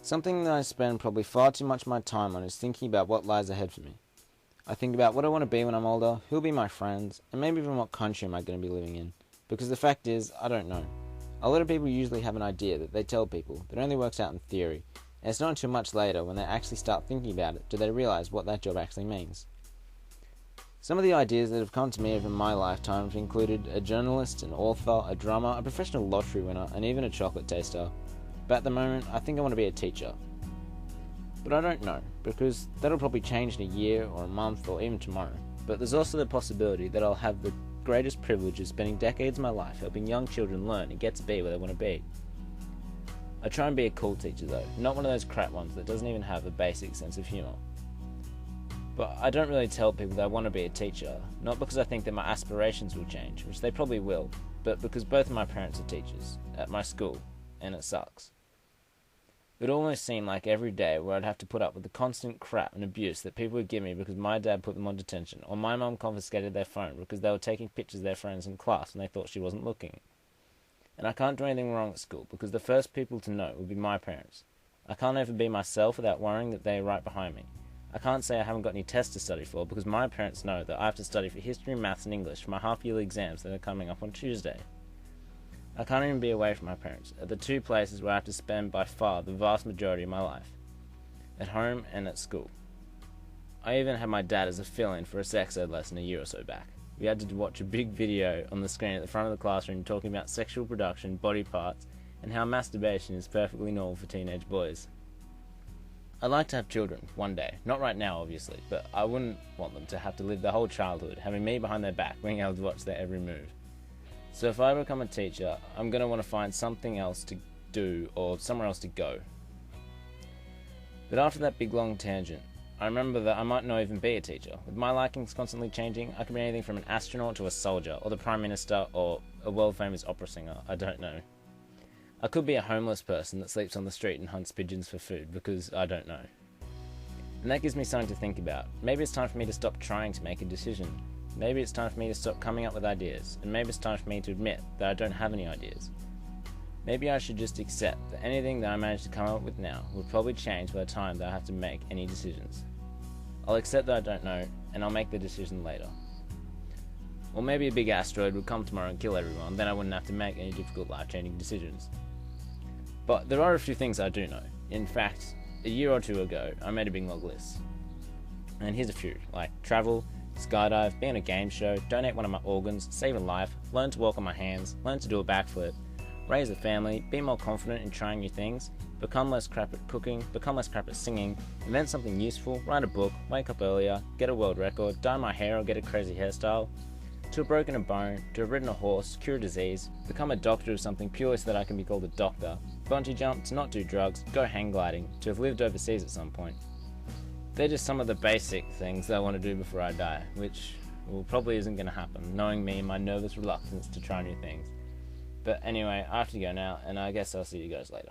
Something that I spend probably far too much of my time on is thinking about what lies ahead for me. I think about what I want to be when I'm older, who'll be my friends, and maybe even what country am I going to be living in. Because the fact is, I don't know. A lot of people usually have an idea that they tell people that only works out in theory, and it's not until much later when they actually start thinking about it do they realise what that job actually means. Some of the ideas that have come to me over my lifetime have included a journalist, an author, a drummer, a professional lottery winner, and even a chocolate taster. But at the moment, I think I want to be a teacher. But I don't know, because that'll probably change in a year or a month or even tomorrow. But there's also the possibility that I'll have the greatest privilege of spending decades of my life helping young children learn and get to be where they want to be. I try and be a cool teacher though, not one of those crap ones that doesn't even have a basic sense of humour. But I don't really tell people that I want to be a teacher, not because I think that my aspirations will change, which they probably will, but because both of my parents are teachers, at my school, and it sucks. It would almost seem like every day where I'd have to put up with the constant crap and abuse that people would give me because my dad put them on detention, or my mum confiscated their phone because they were taking pictures of their friends in class and they thought she wasn't looking. And I can't do anything wrong at school because the first people to know would be my parents. I can't ever be myself without worrying that they are right behind me. I can't say I haven't got any tests to study for because my parents know that I have to study for history, maths and English for my half-yearly exams that are coming up on Tuesday. I can't even be away from my parents, at the two places where I have to spend by far the vast majority of my life, at home and at school. I even had my dad as a fill-in for a sex ed lesson a year or so back. We had to watch a big video on the screen at the front of the classroom talking about sexual production, body parts, and how masturbation is perfectly normal for teenage boys. I'd like to have children, one day. Not right now, obviously, but I wouldn't want them to have to live their whole childhood having me behind their back, being able to watch their every move. So if I become a teacher, I'm going to want to find something else to do or somewhere else to go. But after that big long tangent, I remember that I might not even be a teacher. With my likings constantly changing, I could be anything from an astronaut to a soldier, or the Prime Minister, or a world-famous opera singer, I don't know. I could be a homeless person that sleeps on the street and hunts pigeons for food, because I don't know. And that gives me something to think about. Maybe it's time for me to stop trying to make a decision. Maybe it's time for me to stop coming up with ideas, and maybe it's time for me to admit that I don't have any ideas. Maybe I should just accept that anything that I manage to come up with now will probably change by the time that I have to make any decisions. I'll accept that I don't know, and I'll make the decision later. Or maybe a big asteroid would come tomorrow and kill everyone, then I wouldn't have to make any difficult life-changing decisions. But there are a few things I do know. In fact, a year or two ago, I made a big log list. And here's a few, like travel, skydive, be on a game show, donate one of my organs, save a life, learn to walk on my hands, learn to do a backflip, raise a family, be more confident in trying new things, become less crap at cooking, become less crap at singing, invent something useful, write a book, wake up earlier, get a world record, dye my hair or get a crazy hairstyle, to have broken a bone, to have ridden a horse, cure a disease, become a doctor of something purely so that I can be called a doctor, bungee jump, to not do drugs, go hang gliding, to have lived overseas at some point. They're just some of the basic things that I want to do before I die, which probably isn't going to happen, knowing me and my nervous reluctance to try new things. But anyway, I have to go now, and I guess I'll see you guys later.